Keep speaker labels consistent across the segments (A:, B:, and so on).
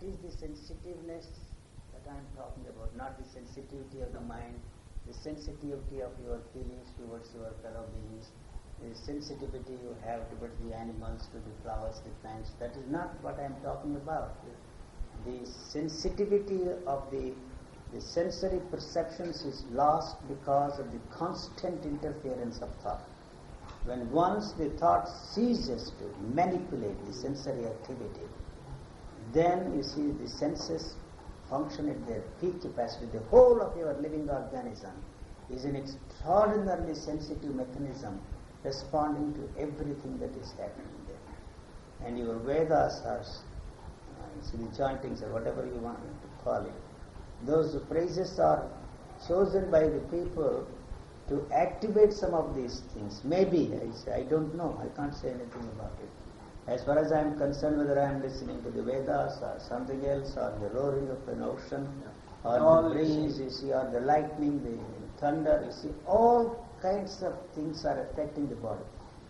A: is the sensitiveness that I am talking about, not the sensitivity of the mind, the sensitivity of your feelings towards your fellow beings, the sensitivity you have towards the animals, to the flowers, the plants. That is not what I am talking about. The sensitivity of the sensory perceptions is lost because of the constant interference of thought. When once the thought ceases to manipulate the sensory activity, then you see the senses function at their peak capacity. The whole of your living organism is an extraordinarily sensitive mechanism responding to everything that is happening there. And your Vedas are, see the chantings or whatever you want to call it, those phrases are chosen by the people to activate some of these things. Maybe, I don't know, I can't say anything about it. As far as I am concerned, whether I am listening to the Vedas or something else, or the roaring of an ocean, or the breeze, you see, or the lightning, the thunder, you see, all kinds of things are affecting the body.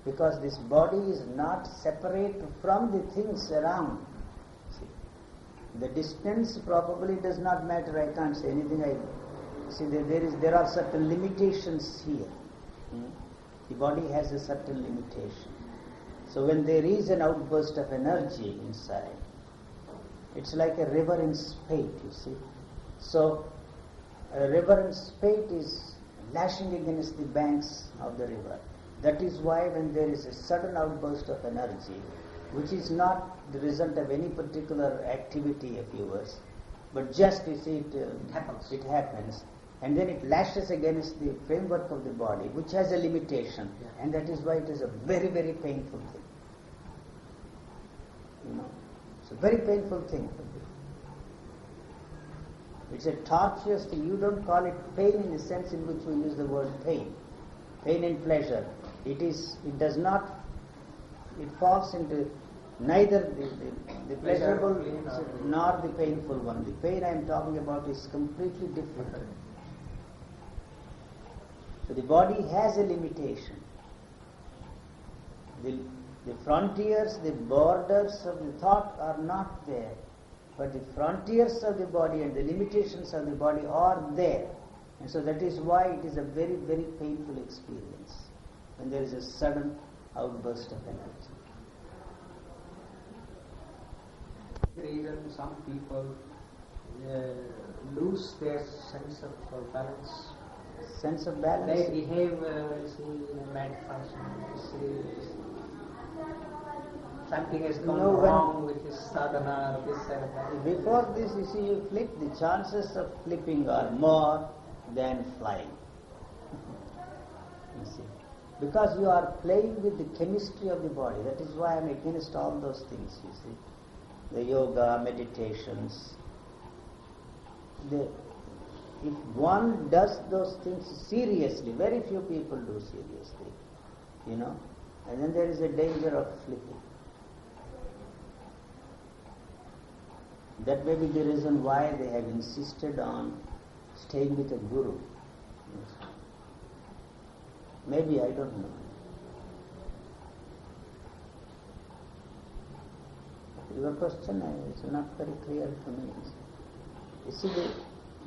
A: Because this body is not separate from the things around. See, the distance probably does not matter, I can't say anything. There are certain limitations here. The body has a certain limitation. So when there is an outburst of energy inside, it's like a river in spate, you see. So a river in spate is lashing against the banks of the river. That is why when there is a sudden outburst of energy, which is not the result of any particular activity of yours, but just, you see, it happens, and then it lashes against the framework of the body, which has a limitation, and that is why it is a very, very painful thing. It's a very painful thing. It's a tortuous thing. You don't call it pain in the sense in which we use the word pain. Pain and pleasure. It falls into neither the pleasurable nor the painful one. The pain I am talking about is completely different. So the body has a limitation. The frontiers, the borders of the thought are not there, but the frontiers of the body and the limitations of the body are there. And so that is why it is a very, very painful experience when there is a sudden outburst of energy.
B: Even some people lose their sense of balance.
A: Sense of balance?
B: They behave in a mad fashion. Something has gone wrong with his sadhana, this and that.
A: Before this, you see, you flip, the chances of flipping are more than flying. You see. Because you are playing with the chemistry of the body. That is why I am against all those things, you see. The yoga, meditations. If one does those things seriously, very few people do seriously, and then there is a danger of flipping. That may be the reason why they have insisted on staying with a guru. Maybe, I don't know. Your question is not very clear to me. You see,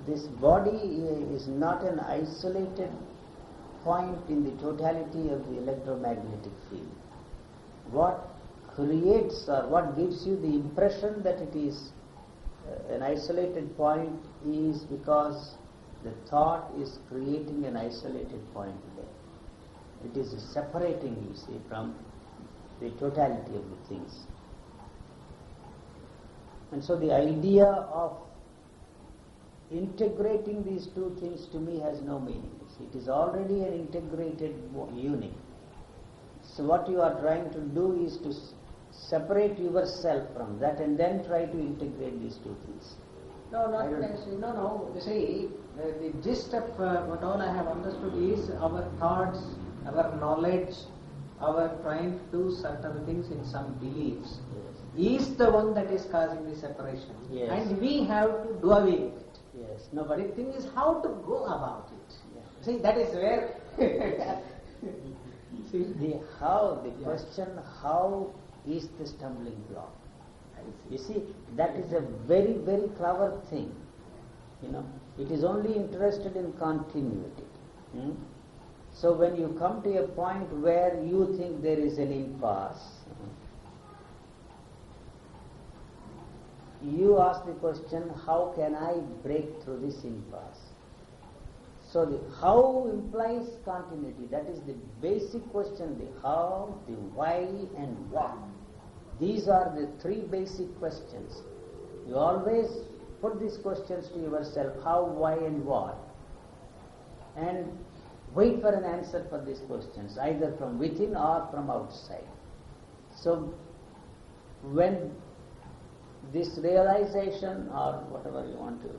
A: this body is not an isolated point in the totality of the electromagnetic field. What creates or what gives you the impression that it is an isolated point is because the thought is creating an isolated point there. It is separating, you see, from the totality of the things. And so the idea of integrating these two things to me has no meaning. It is already an integrated unit. So what you are trying to do is to separate yourself from that and then try to integrate these two things.
B: No, not necessarily. No. You see, the gist of what all I have understood is our thoughts, our knowledge, our trying to do certain things in some beliefs is the one that is causing the separation.
A: Yes.
B: And we have to do away with it.
A: Yes.
B: No, but the thing is how to go about it.
A: Yeah.
B: See, that is where...
A: question, how is the stumbling block?
B: see.
A: You see, that is a very, very clever thing. It is only interested in continuity. Hmm? So when you come to a point where you think there is an impasse, you ask the question, how can I break through this impasse? So the how implies continuity. That is the basic question, the how, the why and what. These are the three basic questions. You always put these questions to yourself, how, why and what, and wait for an answer for these questions, either from within or from outside. So when this realization, or whatever you want to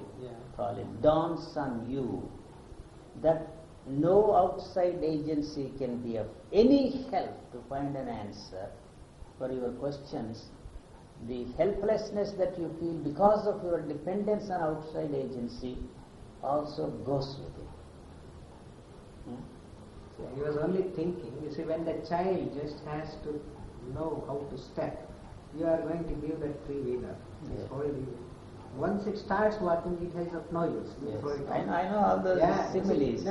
A: call it, dawns on you, that no outside agency can be of any help to find an answer for your questions, the helplessness that you feel because of your dependence on outside agency also goes with it.
B: So he was only thinking, you see, when the child just has to know how to step, you are going to give that three-wheeler.
A: Yes.
B: Once it starts walking, it has of no use.
A: Yes. I know all those similes.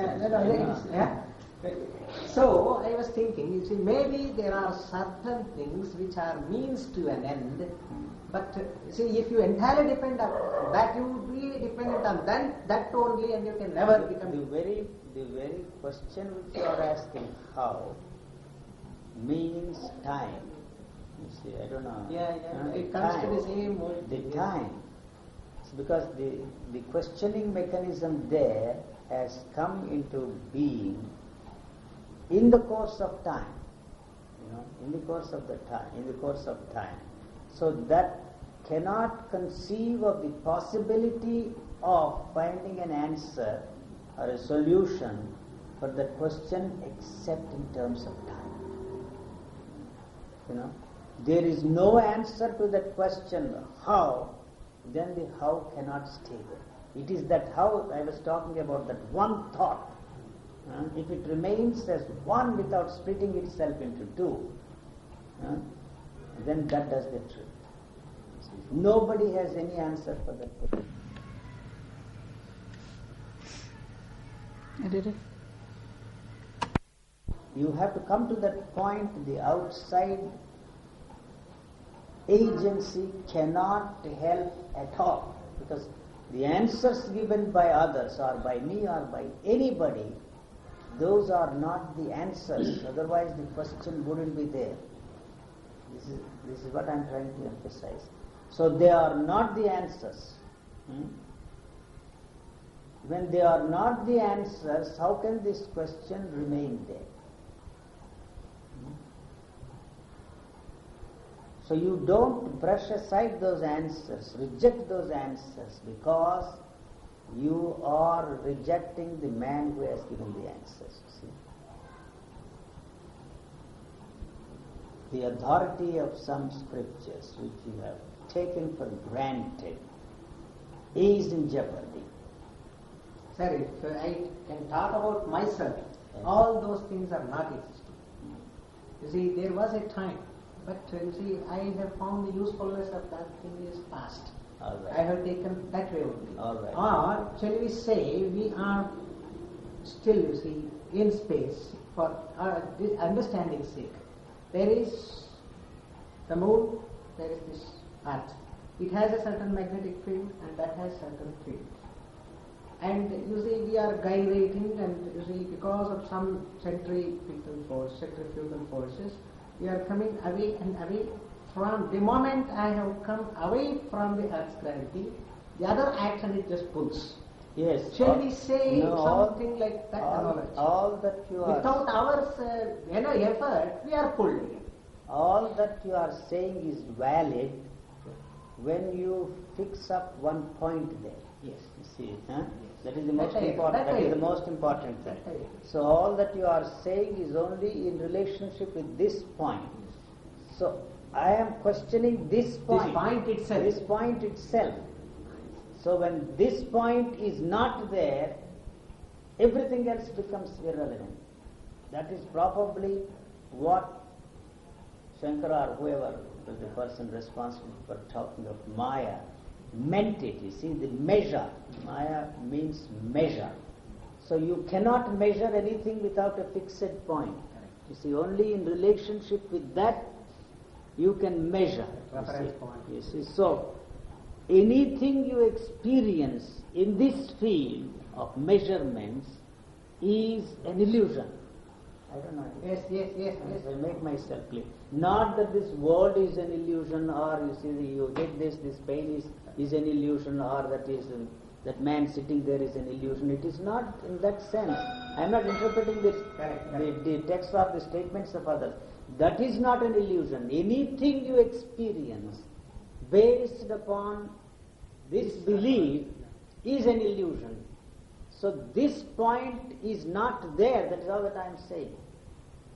B: So I was thinking, you see, maybe there are certain things which are means to an end, but you see, if you entirely depend on that, you would be dependent on that only, and you can never become.
A: The very question which you are asking, how, means time. You see, I don't know.
B: It comes to the same word.
A: The time. It's because the questioning mechanism there has come into being in the course of time. In the course of time. So that cannot conceive of the possibility of finding an answer or a solution for that question except in terms of time. There is no answer to that question, how, then the how cannot stay there. It is that how I was talking about, that one thought. If it remains as one without splitting itself into two, then that does the trick. Nobody has any answer for that question. You have to come to that point, the outside agency cannot help at all, because the answers given by others or by me or by anybody, those are not the answers, otherwise the question wouldn't be there. This is what I am trying to emphasize. So they are not the answers. When they are not the answers, how can this question remain there? So you don't brush aside those answers, reject those answers, because you are rejecting the man who has given the answers. See? The authority of some scriptures which you have taken for granted is in jeopardy.
B: Sir, if I can talk about myself, all those things are not existing. You see, there was a time, but you see, I have found the usefulness of that thing is past. I have taken that way only. Or shall we say, we are still, you see, in space for understanding's sake. There is the moon, there is this earth. It has a certain magnetic field and that has certain field. And you see, we are gyrating, and you see, because of some centrifugal forces, we are coming away and away from. The moment I have come away from the Earth's gravity, the other acts and it just pulls.
A: Yes.
B: Shall we say something like that?
A: All that you are.
B: Without our effort, we are pulled again.
A: All that you are saying is valid when you fix up one point there.
B: Yes.
A: You see, that is the most important. That is the most important thing. So all that you are saying is only in relationship with this point. So I am questioning this point. This point itself. So when this point is not there, everything else becomes irrelevant. That is probably what Shankara or whoever was the person responsible for talking of Maya meant it. You see, the measure. Maya means measure. So you cannot measure anything without a fixed point. You see, only in relationship with that you can measure.
B: Reference point.
A: You see, so anything you experience in this field of measurements is an illusion. I don't know.
B: Yes.
A: I make myself clear. Not that this world is an illusion, or you see, you get this pain is an illusion, or that man sitting there is an illusion. It is not in that sense. I am not interpreting this, the text or the statements of others. That is not an illusion. Anything you experience based upon this belief is an illusion. So this point is not there. That is all that I am saying.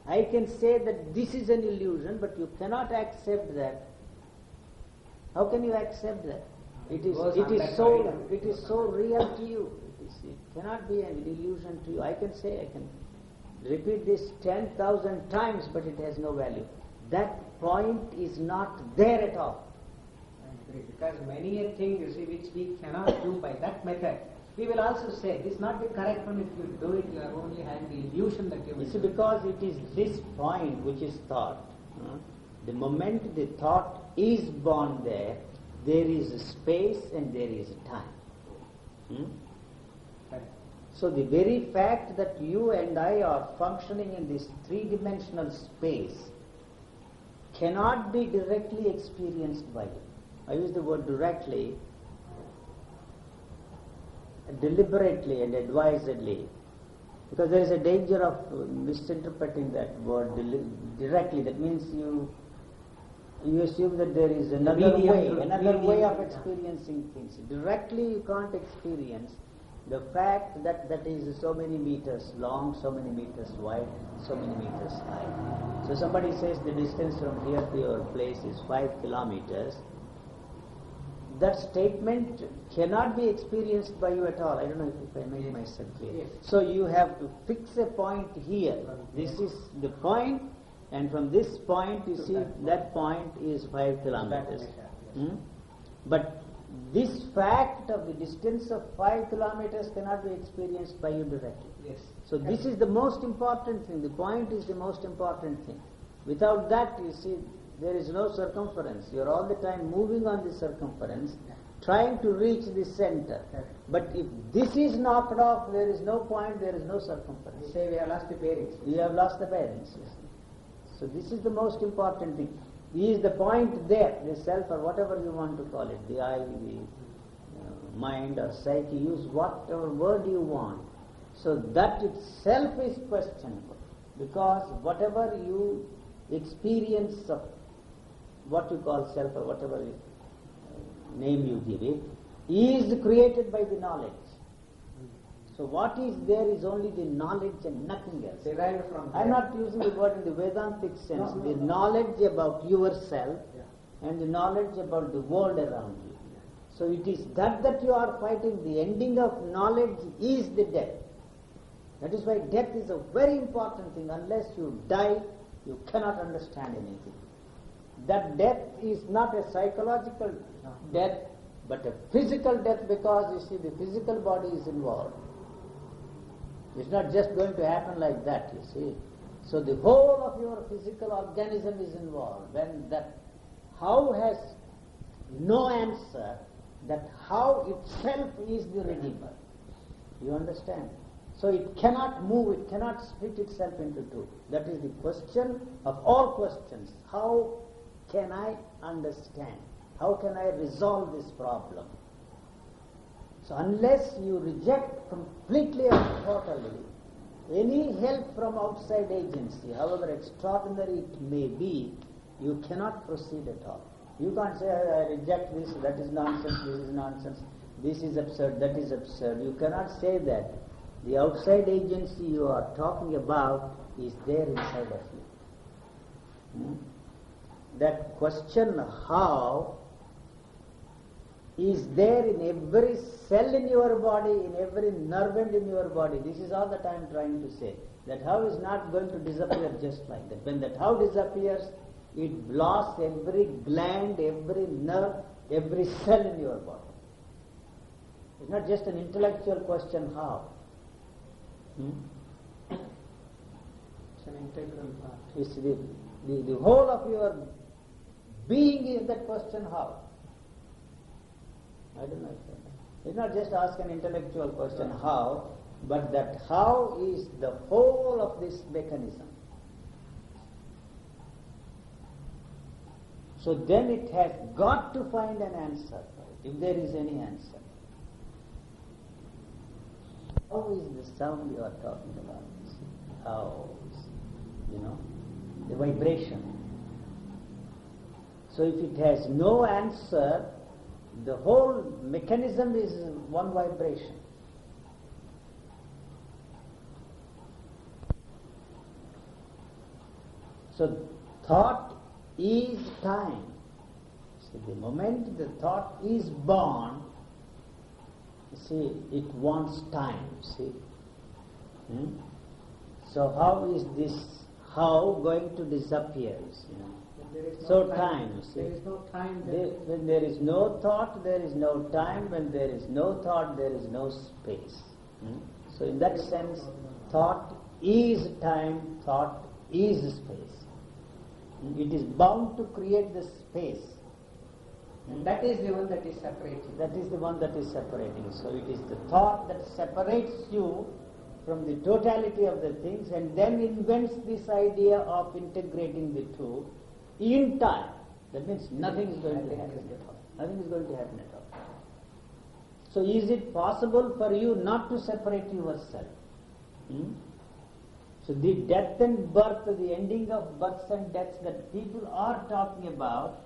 A: I can say that this is an illusion, but you cannot accept that. How can you accept that? It is so real to you. It cannot be an illusion to you. I can repeat this 10,000 times, but it has no value. That point is not there at all.
B: I agree, because many a thing, you see, which we cannot do by that method, we will also say, this is not the correct one. If you do it, you are only having the illusion that you will.
A: You see, because it is this point which is thought. The moment the thought is born there is a space and there is a time. So the very fact that you and I are functioning in this three-dimensional space cannot be directly experienced by you. I use the word directly, deliberately and advisedly, because there is a danger of misinterpreting that word directly. That means you assume that there is another way of experiencing things. Directly you can't experience the fact that is so many meters long, so many meters wide, so many meters high. So somebody says the distance from here to your place is 5 kilometers. That statement cannot be experienced by you at all. I don't know if I make myself clear.
B: Yes.
A: So you have to fix a point here. This is the point, and from this point you see that point is 5 kilometers. But this fact of the distance of 5 kilometers cannot be experienced by you directly.
B: Yes.
A: So this is the most important thing. The point is the most important thing. Without that, you see, there is no circumference. You are all the time moving on the circumference, trying to reach the center. But if this is knocked off, there is no point, there is no circumference.
B: We say we have lost the bearings.
A: You have lost the bearings. So this is the most important thing. Is the point there, the self or whatever you want to call it, the I, the mind or psyche, use whatever word you want. So that itself is questionable, because whatever you experience of what you call self or whatever name you give it, is created by the knowledge. So what is there is only the knowledge and nothing else.
B: Derived from
A: I am not using the word in the Vedantic sense. The knowledge about yourself and the knowledge about the world around you. So it is that you are fighting. The ending of knowledge is the death. That is why death is a very important thing. Unless you die, you cannot understand anything. That death is not a psychological death, but a physical death, because you see the physical body is involved. It's not just going to happen like that, you see. So the whole of your physical organism is involved. When that how has no answer, that how itself is the Redeemer. You understand? So it cannot move, it cannot split itself into two. That is the question of all questions. How can I understand? How can I resolve this problem? So unless you reject completely and totally any help from outside agency, however extraordinary it may be, you cannot proceed at all. You can't say, I reject this, that is nonsense, this is nonsense, this is absurd, that is absurd. You cannot say that. The outside agency you are talking about is there inside of you. That question, how, is there in every cell in your body, in every nerve end in your body. This is all that I am trying to say. That how is not going to disappear just like that. When that how disappears, It blasts every gland, every nerve, every cell in your body. It's not just an intellectual question how.
B: It's an integral part.
A: It's the whole of your being is that question how. I don't know. It's not just ask an intellectual question how, but that how is the whole of this mechanism. So then it has got to find an answer for it, if there is any answer. How is the sound you are talking about? How is, the vibration. So if it has no answer, the whole mechanism is one vibration. So thought is time. So the moment the thought is born, it wants time, So how is this how going to disappear,
B: There is no
A: So time,
B: There is no time.
A: When there is no thought, there is no time. When there is no thought, there is no space. So in that sense, thought is time, thought is space. It is bound to create the space.
B: And that is the one that is separating.
A: That is the one that is separating. So it is the thought that separates you from the totality of the things and then invents this idea of integrating the two in time. That means nothing is going to happen at all. Nothing is going to happen at all. So is it possible for you not to separate yourself? So the death and birth, the ending of births and deaths that people are talking about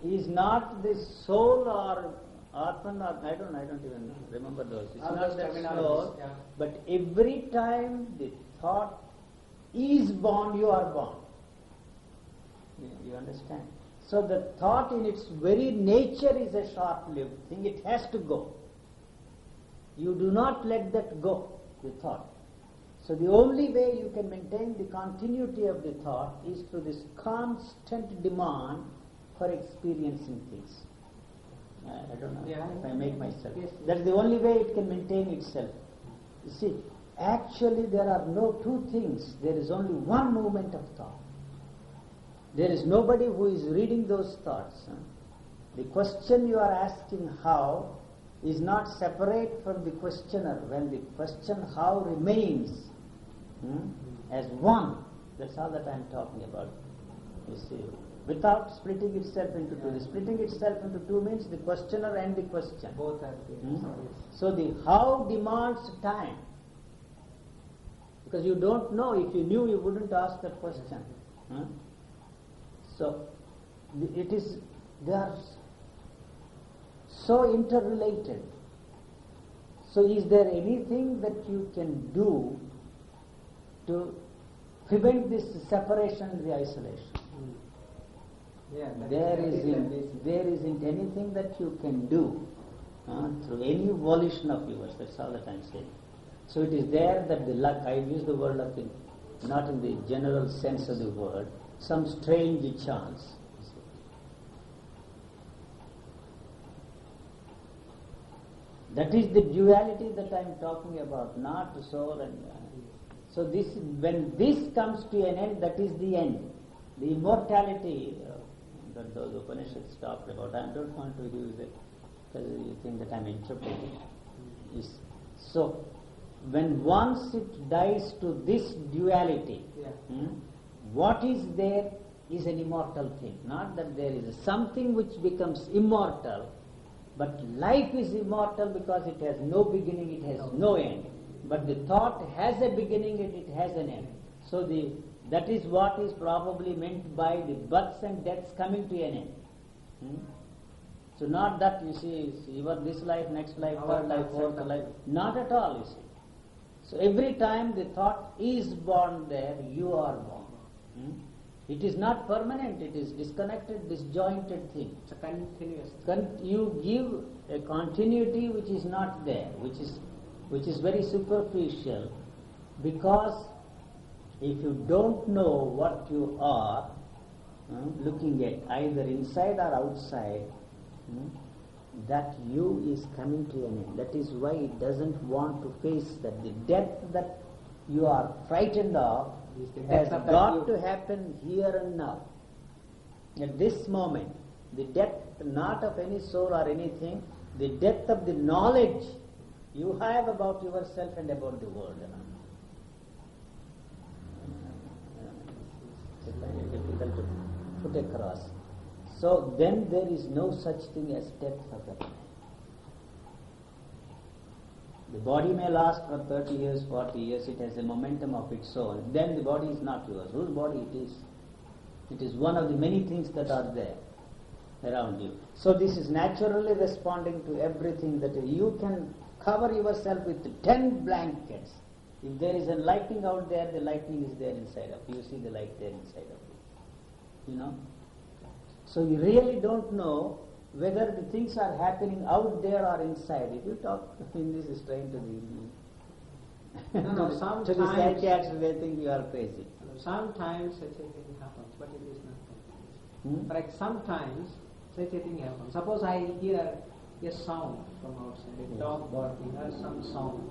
A: is not the soul or Atman or I don't even remember those. It's not that soul, but every time the thought is born, you are born. You understand? So the thought in its very nature is a short-lived thing. It has to go. You do not let that go, the thought. So the only way you can maintain the continuity of the thought is through this constant demand for experiencing things. I don't know if I make myself.
B: Yes.
A: That's the only way it can maintain itself. You see, actually there are no two things. There is only one movement of thought. There is nobody who is reading those thoughts. The question you are asking how is not separate from the questioner. When the question how remains as one, that's all that I am talking about. You see, without splitting itself into two. The splitting itself into two means the questioner and the question.
B: Both are there.
A: So the how demands time. Because you don't know. If you knew, you wouldn't ask that question. So they are so interrelated. So is there anything that you can do to prevent this separation and the isolation? There isn't anything that you can do through any volition of yours. That's all that I'm saying. So it is there that the luck, I use the word luck not in the general sense of the word, some strange chance. That is the duality that I am talking about, not soul and so this, when this comes to an end, that is the end. The immortality that those Upanishads talked about, I don't want to use it because you think that I am interpreting. So, when once it dies to this duality, what is there is an immortal thing. Not that there is something which becomes immortal, but life is immortal because it has no beginning, it has no end. But the thought has a beginning and it has an end. So that is what is probably meant by the births and deaths coming to an end. So not that you see, this life, next life, third life, fourth life. Not at all, you see. So every time the thought is born there, you are born. It is not permanent, it is disconnected, disjointed thing.
B: It's a continuous.
A: You give a continuity which is not there, which is very superficial, because if you don't know what you are, looking at either inside or outside, that you is coming to an end. That is why it doesn't want to face that. The death that you are frightened of has got to happen here and now. At this moment, the death not of any soul or anything, the death of the knowledge you have about yourself and about the world. It's difficult to put across. So then there is no such thing as death for that man. The body may last for 30 years, 40 years, it has a momentum of its own. Then the body is not yours. Whose body it is? It is one of the many things that are there around you. So this is naturally responding to everything that you can cover yourself with 10 blankets. If there is a lightning out there, the lightning is there inside of you. You see the light there inside of you. You know? So you really don't know whether the things are happening out there or inside. If you talk in this strain to the to the psychiatrist, they think you are crazy.
B: Sometimes such a thing happens, but it is not continuous. Like sometimes such a thing happens. Suppose I hear a sound from outside, a dog barking or some sound.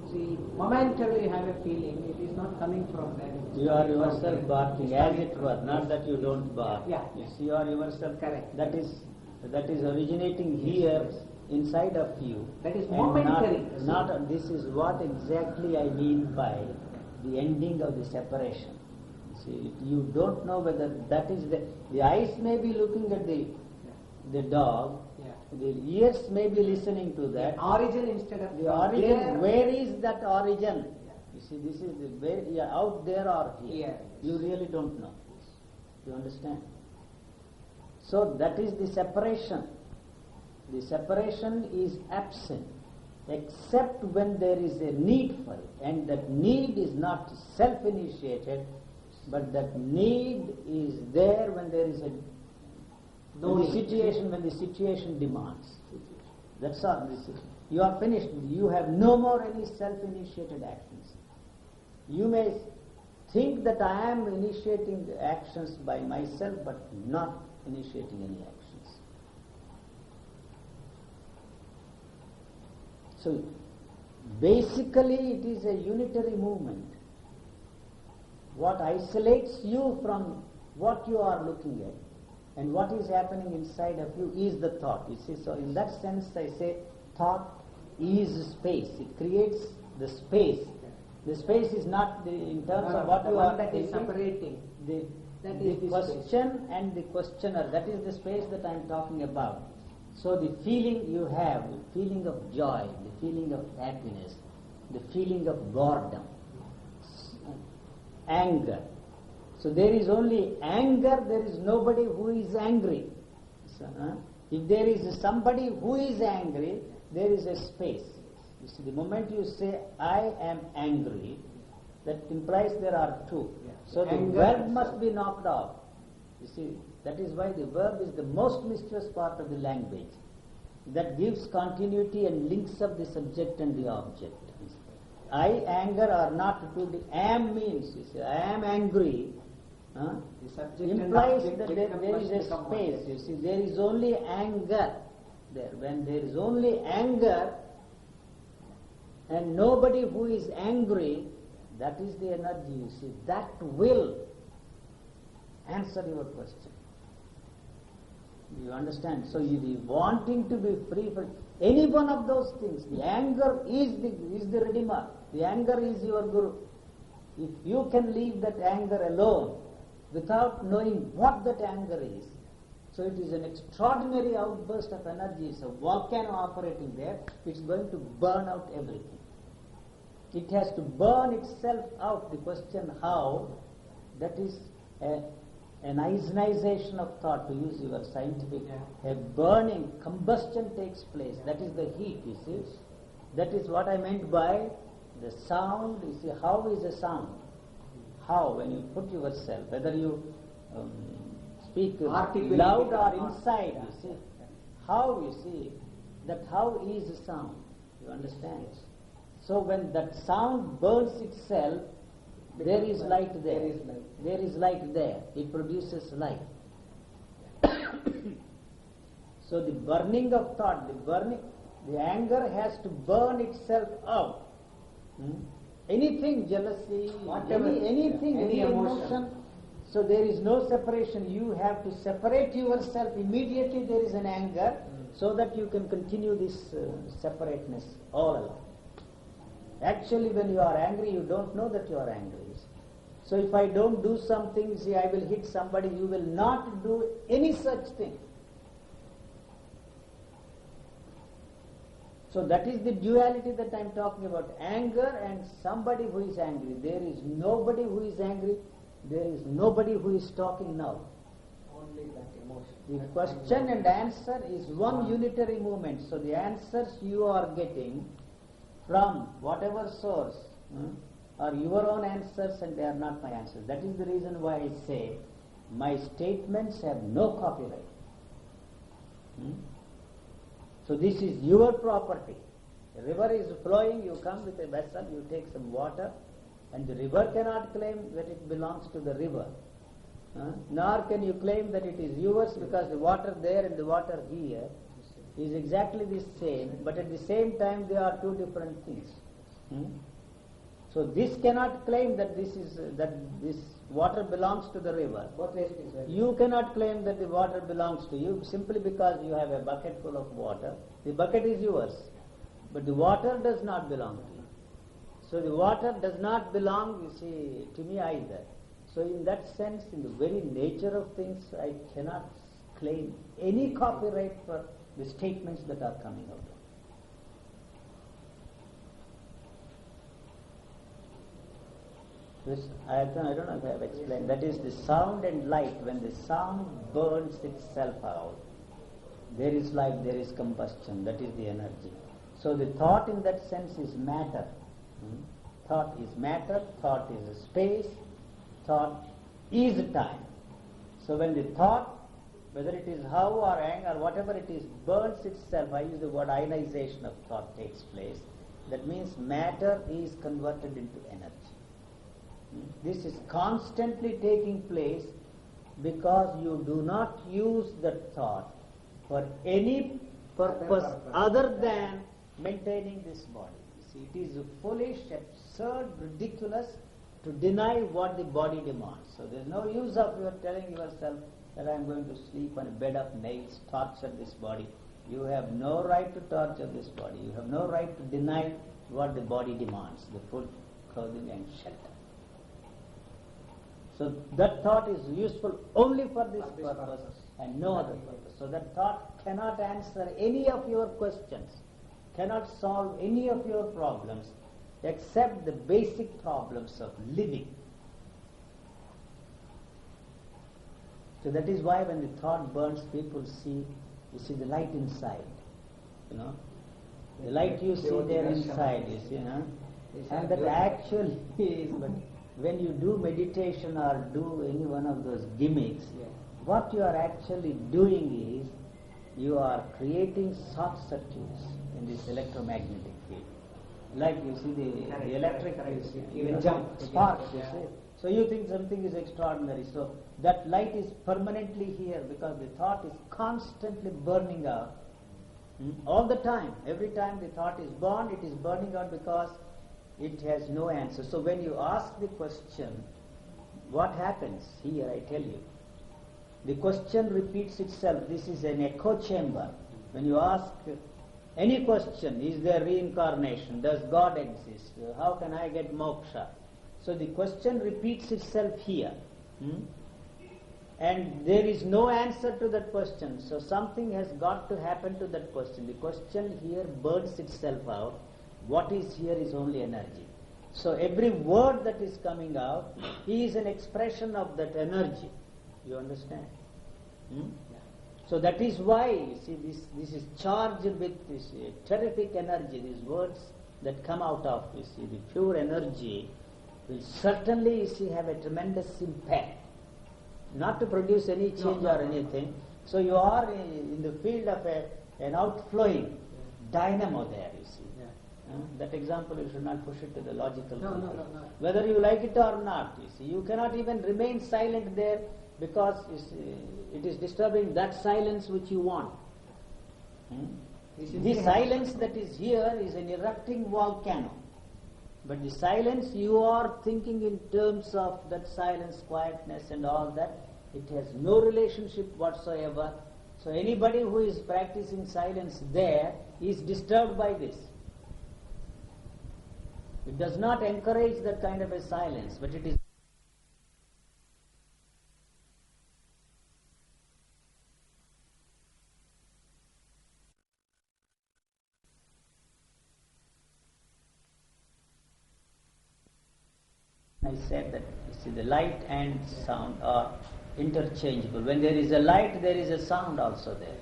B: See, momentarily have a feeling it is not coming from there.
A: You are yourself barking, as it were, not that you don't bark.
B: Yeah.
A: You see, you are yourself.
B: Correct.
A: That is originating here inside of you.
B: That is momentary.
A: Not this is what exactly I mean by the ending of the separation. See, you don't know whether that is the eyes may be looking at the dog. The ears may be listening to that.
B: The origin instead of
A: the origin. There. Where is that origin? You see, this is the where out there or here. You really don't know. You understand? So that is the separation. The separation is absent, except when there is a need for it, and that need is not self-initiated, but that need is there when there is when the situation demands. That's all. You are finished. You have no more any self-initiated actions. You may think that I am initiating the actions by myself, but not initiating any actions. So basically it is a unitary movement. What isolates you from what you are looking at and what is happening inside of you is the thought. You see, so in that sense I say thought is space. It creates the space. The space is not in terms of what you are
B: that is separating.
A: The question space. And the questioner, that is the space that I am talking about. So the feeling you have, the feeling of joy, the feeling of happiness, the feeling of boredom, anger. So there is only anger, there is nobody who is angry. So, if there is somebody who is angry, there is a space. You see, the moment you say, I am angry, that implies there are two. So the verb must be knocked off. You see, that is why the verb is the most mysterious part of the language. That gives continuity and links up the subject and the object. I, anger are not two. Am means, you see, I am angry.
B: The subject
A: implies that there is a space. You see, there is only anger there. When there is only anger and nobody who is angry, that is the energy, you see, that will answer your question. You understand? So you the wanting to be free from any one of those things. The anger is the Redeemer. The anger is your Guru. If you can leave that anger alone without knowing what that anger is, so it is an extraordinary outburst of energy. It's a volcano operating there. It's going to burn out everything. It has to burn itself out. The question how, that is an ionization of thought, to use your scientific, a burning, combustion takes place. That is the heat, you see. That is what I meant by the sound. You see, how is a sound? How, when you put yourself, whether you speak loud or inside, you see. How, you see, that how is a sound? You understand? So when that sound burns itself, There is light there.
B: There is light.
A: There is light there. It produces light. So the burning of thought, the anger has to burn itself out. Anything, jealousy,
B: Whatever,
A: anything,
B: any
A: any
B: emotion.
A: emotion. So there is no separation. You have to separate yourself. Immediately there is an anger, so that you can continue this separateness all along. Actually, when you are angry, you don't know that you are angry. So if I don't do something, see, I will hit somebody, you will not do any such thing. So that is the duality that I am talking about. Anger and somebody who is angry. There is nobody who is angry. There is nobody who is talking now.
B: Only that emotion.
A: The question and answer is one unitary movement. So the answers you are getting from whatever source are your own answers, and they are not my answers. That is the reason why I say my statements have no copyright. So this is your property. The river is flowing, you come with a vessel, you take some water, and the river cannot claim that it belongs to the river. Nor can you claim that it is yours, because the water there and the water here is exactly the same, but at the same time they are two different things. So this cannot claim that this water belongs to the river.
B: Both ways it is right.
A: You cannot claim that the water belongs to you simply because you have a bucket full of water. The bucket is yours, but the water does not belong to you. So the water does not belong, you see, to me either. So in that sense, in the very nature of things, I cannot claim any copyright for the statements that are coming out. This, I don't know if I have explained. That is the sound and light. When the sound burns itself out, there is light, there is combustion. That is the energy. So the thought in that sense is matter. Thought is matter, thought is space, thought is time. So when the thought, whether it is how or anger or whatever it is, burns itself, I use the word ionization of thought takes place. That means matter is converted into energy. This is constantly taking place because you do not use that thought for any purpose other than maintaining this body. See, it is foolish, absurd, ridiculous to deny what the body demands. So there is no use of your telling yourself that I am going to sleep on a bed of nails, torture this body. You have no right to torture this body. You have no right to deny what the body demands, the food, clothing and shelter. So that thought is useful only for this purpose and no other purpose. So that thought cannot answer any of your questions, cannot solve any of your problems except the basic problems of living. So that is why when the thought burns, people see, you see the light inside, you know. The light you see there inside, you see, and that actually is, but when you do meditation or do any one of those gimmicks, what you are actually doing is, you are creating short circuits in this electromagnetic field. Like you see the electric, you jump, sparks, you see. So you think something is extraordinary. So that light is permanently here because the thought is constantly burning out. All the time, every time the thought is born, it is burning out because it has no answer. So when you ask the question, what happens here, I tell you. The question repeats itself. This is an echo chamber. When you ask any question, is there reincarnation? Does God exist? How can I get moksha? So the question repeats itself here. And there is no answer to that question. So something has got to happen to that question. The question here burns itself out. What is here is only energy. So every word that is coming out is an expression of that energy. You understand? So that is why, you see, this is charged with this terrific energy. These words that come out of, you see, the pure energy will certainly, you see, have a tremendous impact. Not to produce any change or anything. So you are in the field of an outflowing dynamo there, you see. That example you should not push it to the logical.
B: No.
A: Whether you like it or not, you see, you cannot even remain silent there because it is disturbing that silence which you want. The silence that is here is an erupting volcano. But the silence you are thinking in terms of that silence, quietness and all that, it has no relationship whatsoever. So anybody who is practicing silence there is disturbed by this. It does not encourage that kind of a silence, but it is I said that you see the light and sound are interchangeable. When there is a light, there is a sound also there.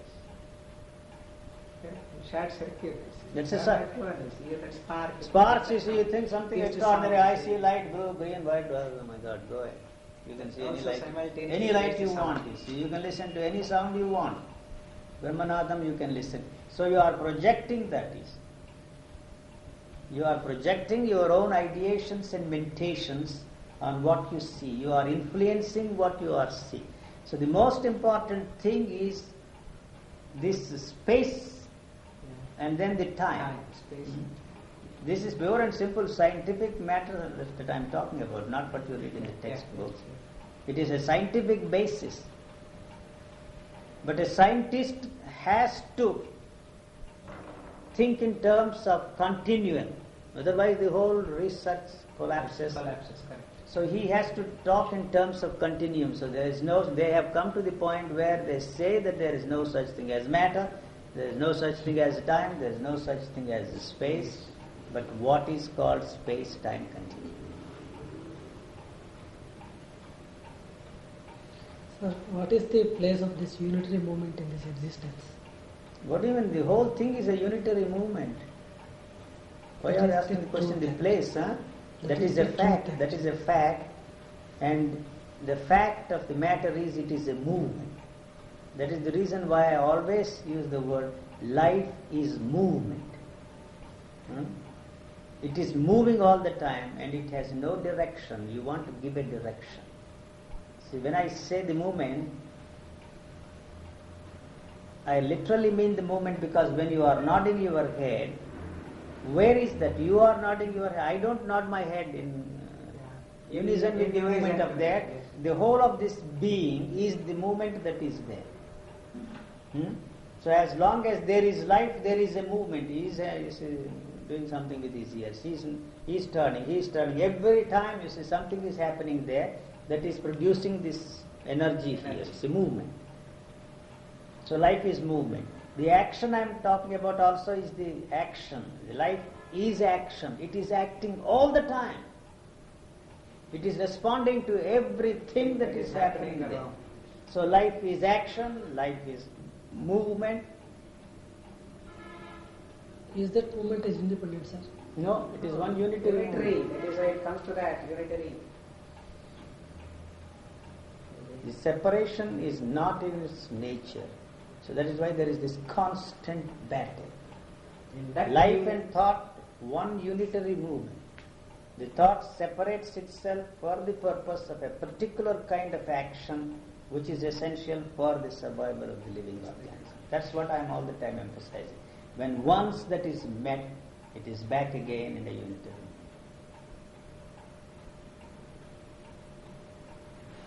B: Short circuit.
A: That's a
B: spark.
A: Sparks, you see, you think something
B: Yes,
A: extraordinary.
B: sound,
A: I
B: you
A: see
B: see.
A: light, blue, green, white. Oh my God, go ahead. You can see any
B: Also
A: light.
B: simultaneously
A: Any light
B: there's
A: you
B: a sound.
A: want. You see, you can listen to any sound you want. Brahmanadam, you can listen. So you are projecting that is. You are projecting your own ideations and meditations on what you see. You are influencing what you are seeing. So the most important thing is this space and then the time.
B: Space.
A: This is pure and simple scientific matter that I am talking about, not what you read in the textbooks. It is a scientific basis. But a scientist has to think in terms of continuum. Otherwise the whole research collapses.
B: Correct.
A: So he has to talk in terms of continuum. So they have come to the point where they say that there is no such thing as matter, there is no such thing as time, there is no such thing as space, but what is called space-time continuum.
C: Sir, what is the place of this unitary movement in this existence?
A: What do you mean? The whole thing is a unitary movement. Why
C: That
A: are you
C: is
A: asking
C: the
A: the question? The
C: truth.
A: place, huh?
C: That
A: That
C: is
A: is a
C: the
A: fact.
C: truth.
A: That is a fact. And the fact of the matter is it is a movement. That is the reason why I always use the word life is movement. It is moving all the time and it has no direction. You want to give a direction. See, when I say the movement, I literally mean the movement because when you are nodding your head, where is that? You are nodding your head. I don't nod my head in unison with the movement of that. The whole of this being is the movement that is there. So as long as there is life, there is a movement. He is doing something with his ears. He is turning. Every time you see something is happening there that is producing this energy here. It's a movement. So life is movement. The action I am talking about also is the action. Life is action. It is acting all the time. It is responding to everything that is happening there. So life is action, life is movement.
C: Is that movement is independent, sir?
A: No, it is one unitary
B: Unitary.
A: movement.
B: That is why it comes to that, unitary.
A: The separation is not in its nature. So that is why there is this constant battle.
B: In that
A: Life
B: view-
A: and thought, one unitary movement. The thought separates itself for the purpose of a particular kind of action which is essential for the survival of the living organism. That's what I am all the time emphasizing. When once that is met, it is back again in a unitary.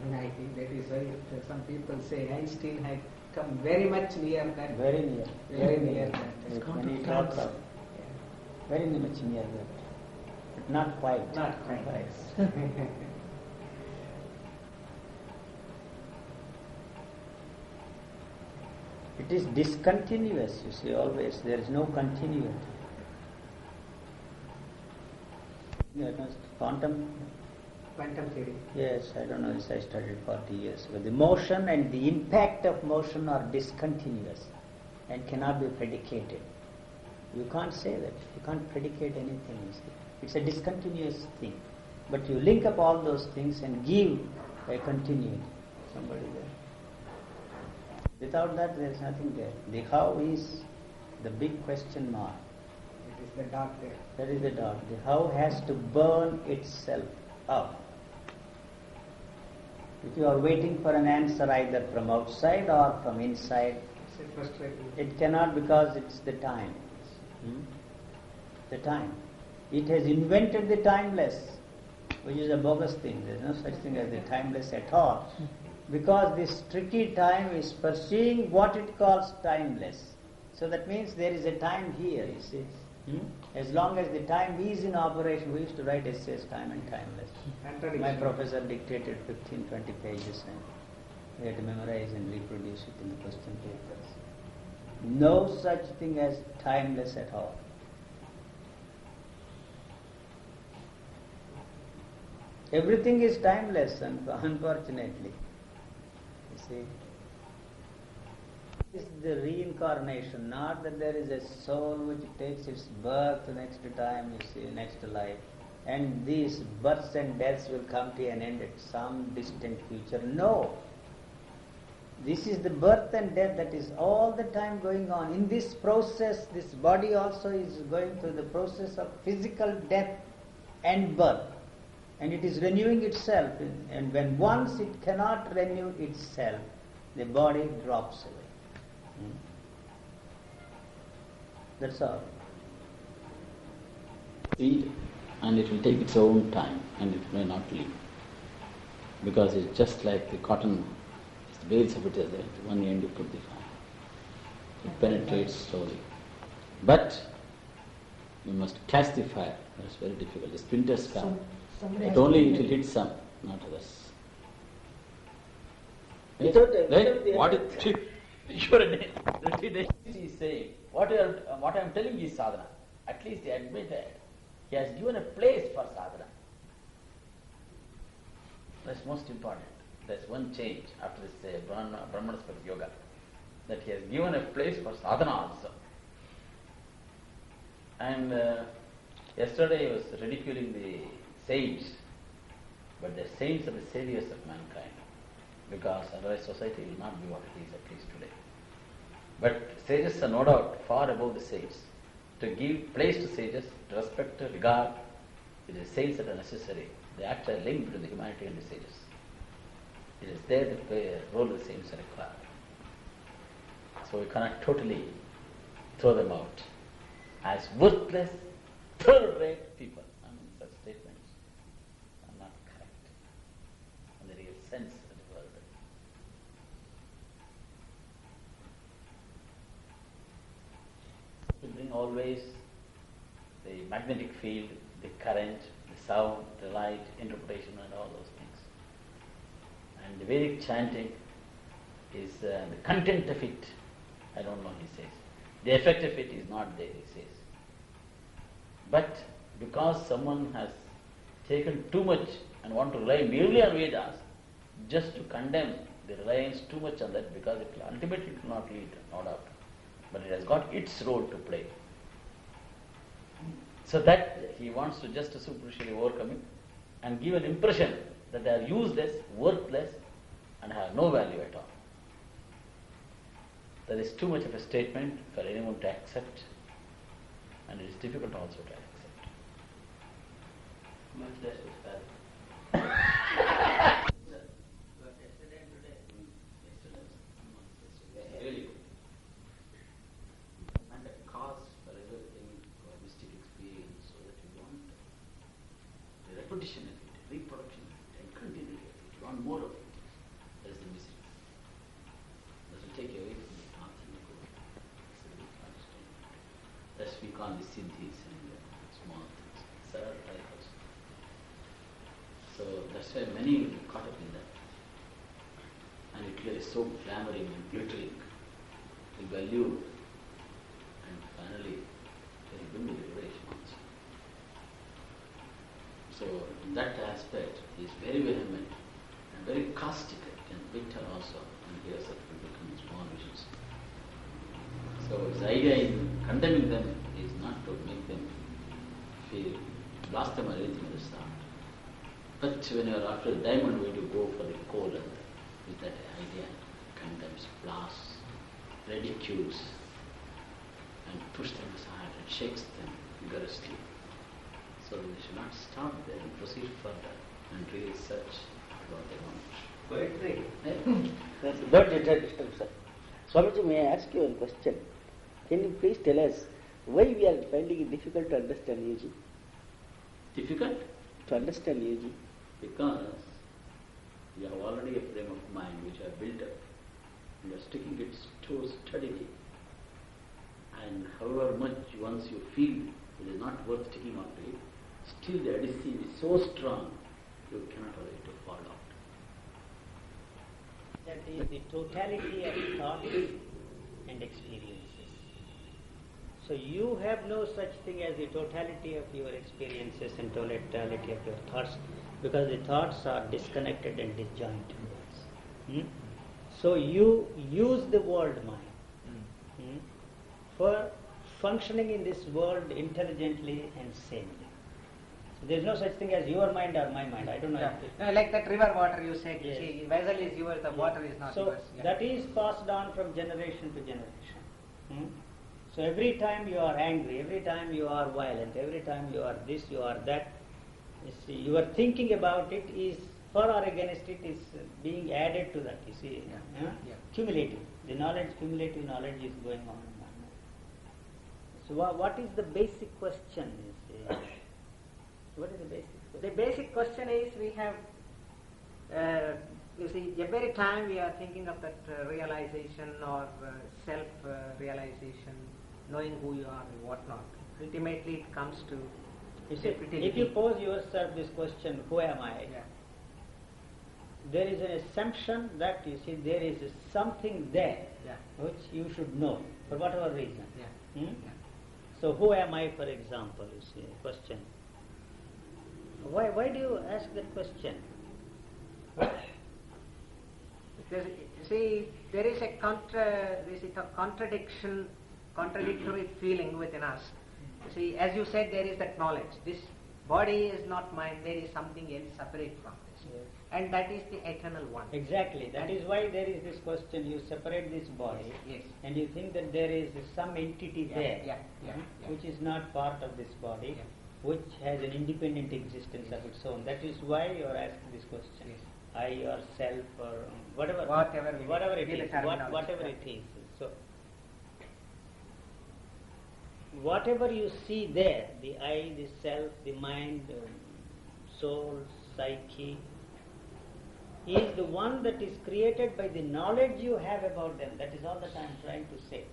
B: And I think that is why some people say Einstein had come very much near that.
A: Very near.
B: Very near that.
C: It's gone
A: When
C: to
A: he talks
C: France.
A: of very much near that. But not quite.
B: Not quite.
A: It is discontinuous, you see, always. There is no continuity. Quantum?
B: Quantum theory.
A: Yes, I don't know, this I studied 40 years ago. The motion and the impact of motion are discontinuous and cannot be predicated. You can't say that. You can't predicate anything, you see. It's a discontinuous thing. But you link up all those things and give a continuity. Somebody there. Without that, there is nothing there. The how is the big question mark.
B: is the dark there.
A: That is the dark. The how has to burn itself up. If you are waiting for an answer either from outside or from inside,
B: It's a frustrating.
A: it cannot, because it's the time. The time. It has invented the timeless, which is a bogus thing. There is no such thing as the timeless at all. Because this tricky time is pursuing what it calls timeless. So that means there is a time here, you see. As long as the time is in operation, we used to write essays, time and timeless. My professor dictated 15, 20 pages and we had to memorize and reproduce it in the question papers. No such thing as timeless at all. Everything is timeless, unfortunately. You see, it's the reincarnation, not that there is a soul which takes its birth next time, you see, next life, and these births and deaths will come to an end at some distant future. No. This is the birth and death that is all the time going on. In this process, this body also is going through the process of physical death and birth. And it is renewing itself. And when once it cannot renew itself, the body drops away. That's all.
D: Seed, and it will take its own time, and it may not leave. Because it's just like the cotton, the bales of it is there, at one end you put the fire. It penetrates slowly. But you must catch the fire. That's very difficult. The splinters come. But only it will hit some, not others. What is he is saying? What I am telling is sadhana. At least he admitted he has given a place for sadhana. That's most important. That's one change after this Brahmanaspati Yoga, that he has given a place for sadhana also. And yesterday he was ridiculing the saints, but the saints are the saviors of mankind, because otherwise society will not be what it is, at least today. But sages are no doubt far above the saints. To give place to sages, to respect, to regard, it is saints that are necessary. They act as a link between the humanity and the sages. It is there that the role of the saints are required. So we cannot totally throw them out as worthless, third-rate people. I mean, such statements are not correct in the real sense of the word. To bring always the magnetic field, the current, the sound, the light, interpretation and all those things. And the Vedic chanting is the content of it, I don't know, he says. The effect of it is not there, he says. But because someone has taken too much and want to rely merely on Vedas, just to condemn the reliance too much on that, because it will ultimately not lead, no doubt. But it has got its role to play. So that he wants to just superficially overcome it and give an impression that they are useless, worthless, and have no value at all. That is too much of a statement for anyone to accept, and it is difficult also to accept. Much less with really good. And a cause for everything, for mystic experience, so that you want the repetition of it, reproduction of it, and continuity of it. You want more of it. That is the mystery. That will take you away from the path and the goal. Thus we call the siddhis and small things. Sarada types. So that's why many will be caught up in that. And it is so glamoring and glittering, will be allured, and finally they will bring the liberation also. So that aspect is very vehement and very caustic and bitter also, and here such people become small visions. So his idea in condemning them is not to make them feel lost them or anything at the start. But when you are after the diamond, when you go for the coal and with that idea, condemns, blasts, ridicules, and push them aside and shakes them vigorously. So they should not stop there and proceed further and really search what they want.
B: Poetry.
A: That's but sir. Swamiji, may I ask you a question? Can you please tell us why we are finding it difficult to understand UG?
D: Difficult?
A: To understand UG?
D: Because you have already a frame of mind which you have built up. You are sticking it so steadily. And however much once you feel it is not worth sticking on to it, still the adhesive is so strong, you cannot allow it to fall out.
E: That is the totality of thoughts and experiences. So you have no such thing as the totality of your experiences and totality of your thoughts, because the thoughts are disconnected and disjoint. So you use the world mind for functioning in this world intelligently and sanely. So there is no such thing as your mind or my mind. I don't know.
B: No, like that river water you said,
E: Yes.
B: see, vessel is yours, the water is not
E: So
B: yours. Yeah.
E: that is passed on from generation to generation. So every time you are angry, every time you are violent, every time you are this, you are that, you see, your thinking about it is for or against it is being added to that, you see.
B: Yeah.
E: Cumulative. The knowledge, cumulative knowledge is going on and on. So what is the basic question, you see? What is the basic question?
B: The basic question is we have, you see, every time we are thinking of that realization or self-realization, knowing who you are and what not, ultimately it comes to
E: You see, if you pose yourself this question, who am I?
B: Yeah.
E: There is an assumption that, you see, there is something there
B: Yeah.
E: which you should know for whatever reason.
B: Yeah.
E: Hmm?
B: Yeah.
E: So who am I, for example, you see, question. Why do you ask that question?
B: Because, you see, there is a contradictory feeling within us. You see, as you said, there is that knowledge. This body is not mine, there is something else separate from this.
E: Yes.
B: And that is the eternal one.
E: Exactly. That is why there is this question. You separate this body,
B: Yes.
E: and you think that there is some entity
B: Yeah,
E: there,
B: yeah,
E: which is not part of this body,
B: Yeah.
E: which has an independent existence of its own. That is why you are asking this question.
B: Yes.
E: I or self or whatever,
B: Whatever it is.
E: whatever it
B: Be the
E: is,
B: terminology,
E: whatever
B: yeah.
E: it is. So, whatever you see there, the I, the self, the mind, soul, psyche, is the one that is created by the knowledge you have about them. That is all that I am trying to say.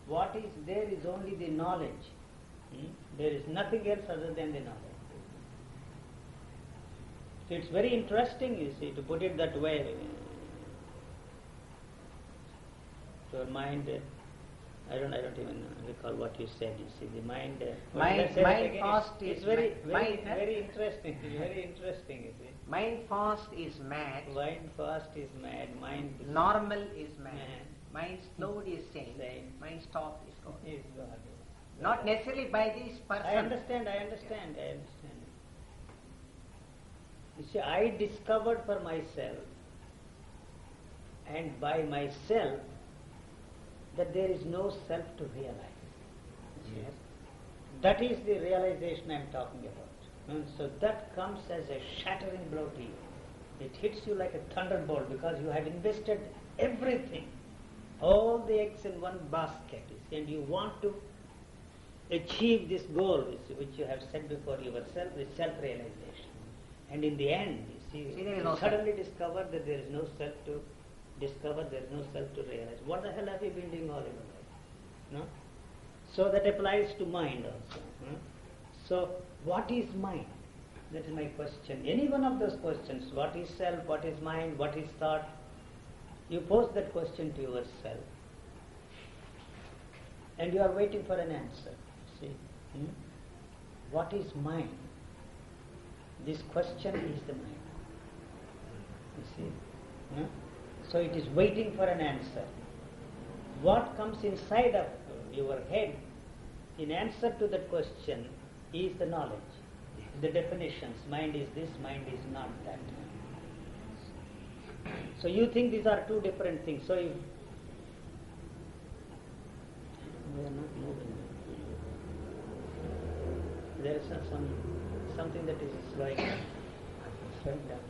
E: What is there is only the knowledge. There is nothing else other than the knowledge. So it's very interesting, you see, to put it that way. Your mind, I don't even recall what you said. You see, the mind.
B: Mind fast
E: It's
B: is
E: very,
B: mind,
E: very interesting. It's very interesting. You see,
B: Mind fast is mad.
E: mind fast is mad. Mind
B: Normal is mad.
E: Mad.
B: Mind slowed is sane.
E: Sane.
B: Mind stopped is God.
E: is God.
B: Not necessarily by this person.
E: I understand. You see, I discovered for myself, and by myself, that there is no self to realize.
B: Yes.
E: That is the realization I am talking about. And so that comes as a shattering blow to you. It hits you like a thunderbolt because you have invested everything, all the eggs in one basket, you see, and you want to achieve this goal which you have set before yourself, the self-realization. And in the end, you see,
B: there is
E: you
B: no
E: suddenly discover that there is no self to discover, there is no self to realize. What the hell have you been doing all your life? No? So that applies to mind also. So what is mind? That is my question. Any one of those questions, what is self, what is mind, what is thought, you pose that question to yourself. And you are waiting for an answer. See? What is mind? This question is the mind. You see? So it is waiting for an answer. What comes inside of your head in answer to that question is the knowledge, the definitions. Mind is this, mind is not that. So you think these are two different things. So if we are not moving. slowing down. Slowing down.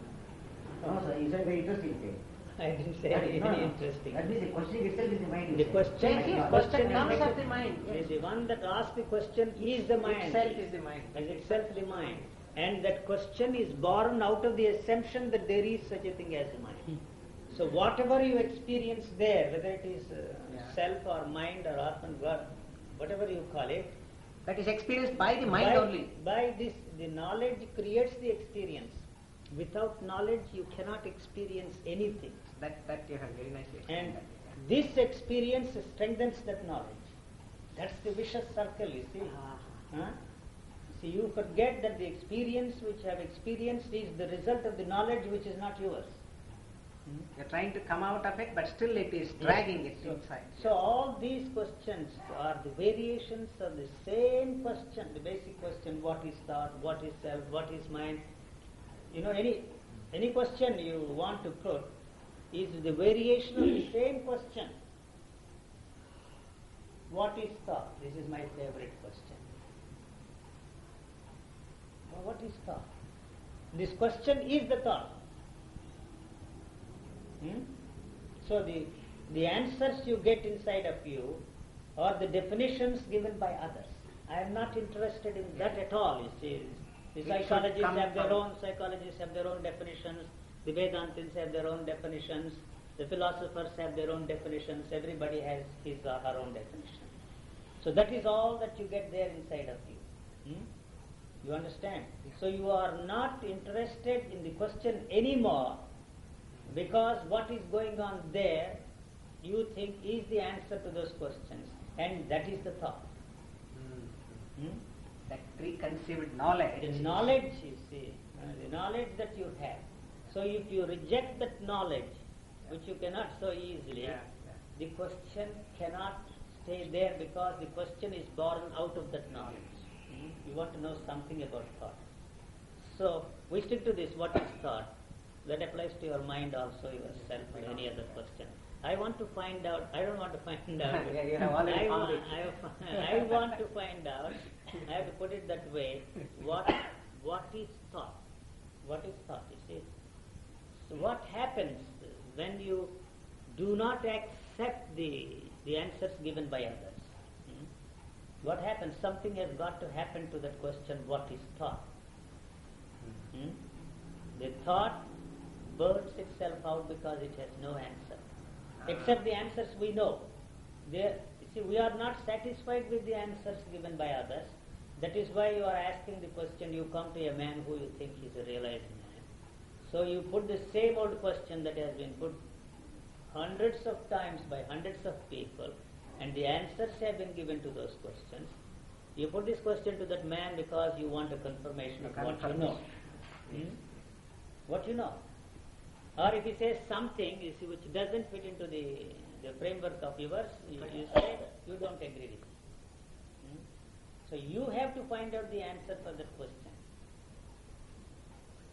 F: No, sir, you said very interesting thing.
E: I didn't say
F: No,
E: anything
F: no, no.
E: interesting.
F: That means the questioning itself is the mind. you
E: The
F: said.
E: question,
B: Yes, yes,
E: question
B: question comes
E: is-
B: of the mind, yes.
E: The one that asks the question is the mind.
B: Itself is the mind.
E: Is itself the mind. And that question is born out of the assumption that there is such a thing as a mind. So whatever you experience there, whether it is
B: Yeah.
E: self or mind or Atman, God, whatever you call it,
B: That is experienced by the mind only.
E: by this, the knowledge creates the experience. Without knowledge, you cannot experience anything.
B: That you have very nicely
E: And
B: explained.
E: this experience strengthens that knowledge. That's the vicious circle, you see. Huh? See, you forget that the experience which you have experienced is the result of the knowledge which is not yours.
B: You're trying to come out of it, but still it is dragging it inside.
E: So all these questions are the variations of the same question, the basic question: what is thought, what is self, what is mind? You know, any question you want to put is the variation of the same question. What is thought? This is my favorite question. Well, what is thought? This question is the thought. So the answers you get inside of you are the definitions given by others. I am not interested in that at all. You see, the
B: It should
E: psychologists
B: come
E: have their
B: from-
E: own psychologists have their own definitions. The Vedantins have their own definitions. The philosophers have their own definitions. Everybody has his or her own definition. So that is all that you get there inside of you. You understand? So you are not interested in the question anymore, because what is going on there, you think is the answer to those questions, and that is the thought.
B: That preconceived knowledge.
E: The knowledge, you see, the knowledge that you have. So if you reject that knowledge, which you cannot so easily,
B: Yeah,
E: the question cannot stay there, because the question is born out of that knowledge. You want to know something about thought. So we stick to this: what is thought? That applies to your mind also, yourself, or any other question. I want to find out. I don't want to find out.
B: Yeah, you have already
E: I
B: found
E: want,
B: it.
E: I want to find out. I have to put it that way. What is thought? What is thought? You see. So what happens when you do not accept the answers given by others? What happens? Something has got to happen to that question. What is thought? The thought burns itself out because it has no answer, except the answers we know. You see, we are not satisfied with the answers given by others. That is why you are asking the question. You come to a man who you think is a realized man. So you put the same old question that has been put hundreds of times by hundreds of people, and the answers have been given to those questions. You put this question to that man because you want a confirmation of what you know. What you know. Or if he says something, you see, which doesn't fit into the framework of yours, you say you don't agree with it. So you have to find out the answer for that question.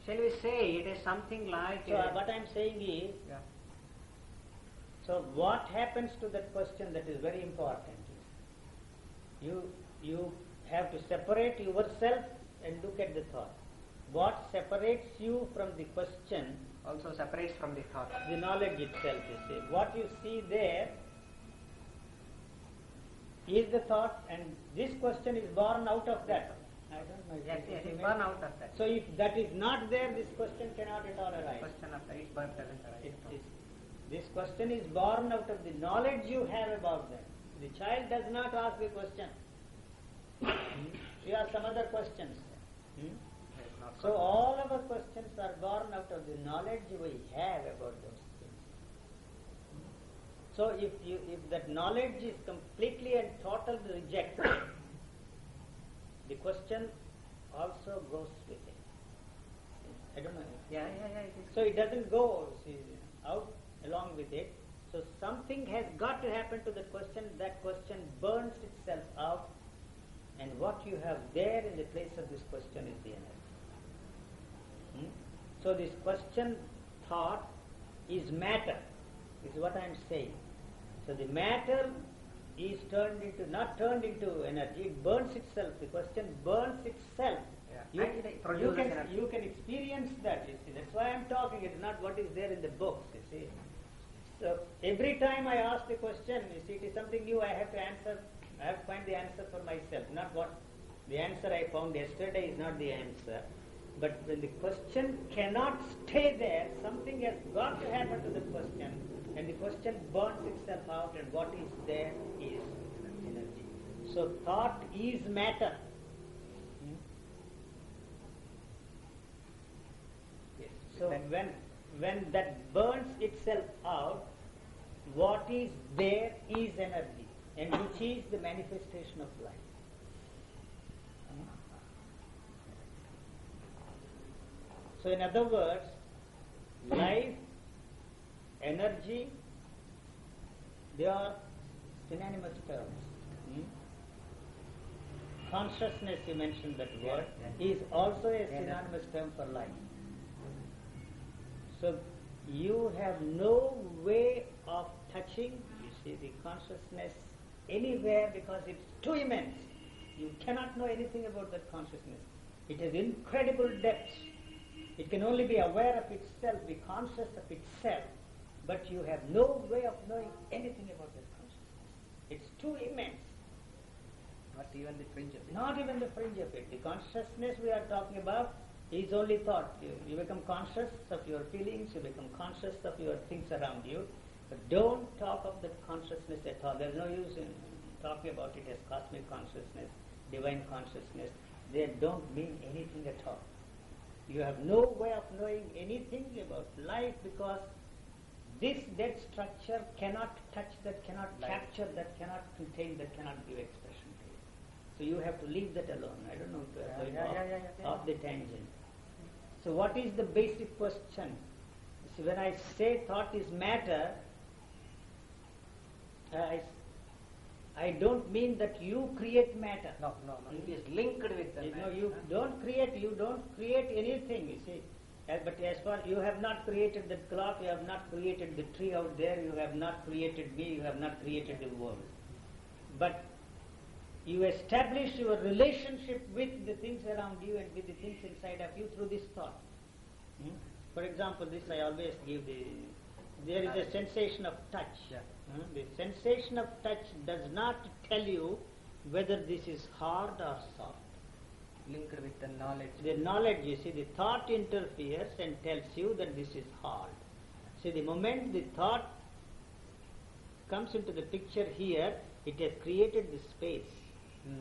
B: Shall we say it is something like...
E: So what I am saying is,
B: Yeah.
E: so what happens to that question, that is very important. You have to separate yourself and look at the thought. What separates you from the question?
B: Also separates from the thought.
E: The knowledge itself, you see. What you see there is the thought, and this question is born out of that. I don't know.
B: Yes, yes, it's born out of that.
E: So if that is not there, this question cannot at all arise.
B: Question of the each birth doesn't arise.
E: This question is born out of the knowledge you have about them. The child does not ask the question. You ask some other questions. So all our questions are born out of the knowledge we have about those things. So if that knowledge is completely and totally rejected, the question also goes with it. I don't know.
B: Yeah. It is.
E: So it doesn't go out along with it. So something has got to happen to the question. That question burns itself out, and what you have there in the place of this question is the energy. So this question, thought, is matter, is what I am saying. So the matter is not turned into energy, it burns itself. The question burns itself
B: Yeah. And it produces energy.
E: You can experience that, you see. That's why I'm talking. It's not what is there in the books, you see. So every time I ask the question, you see, it is something new I have to answer. I have to find the answer for myself. Not what the answer I found yesterday is not the answer. But when the question cannot stay there, something has got to happen to the question, and the question burns itself out, and what is there is energy. So thought is matter. Yes. So when that burns itself out, what is there is energy, and which is the manifestation of life. So in other words, life, energy, they are synonymous terms. Consciousness, you mentioned that word, is also a synonymous term for life. So you have no way of touching, you see, the consciousness anywhere because it's too immense. You cannot know anything about that consciousness. It has incredible depths. It can only be aware of itself, be conscious of itself, but you have no way of knowing anything about that consciousness. It's too immense.
B: Not even the fringe of it.
E: Not even the fringe of it. The consciousness we are talking about is only thought. You become conscious of your feelings, you become conscious of your things around you, but don't talk of the consciousness at all. There's no use in talking about it as cosmic consciousness, divine consciousness. They don't mean anything at all. You have no way of knowing anything about life because this dead structure cannot touch that, cannot capture that, cannot contain that, cannot give expression to it. So you have to leave that alone. I don't know if you are off the tangent. So what is the basic question? See, when I say thought is matter, I don't mean that you create matter.
B: No. It is linked with the matter.
E: You don't create anything, you see. But as far you have not created the clock, you have not created the tree out there, you have not created me, you have not created the world. But you establish your relationship with the things around you and with the things inside of you through this thought. For example, this I always give there is a sensation of touch.
B: Yeah.
E: The sensation of touch does not tell you whether this is hard or soft.
B: Linked with the knowledge.
E: The knowledge, you see, the thought interferes and tells you that this is hard. See, the moment the thought comes into the picture here, it has created the space.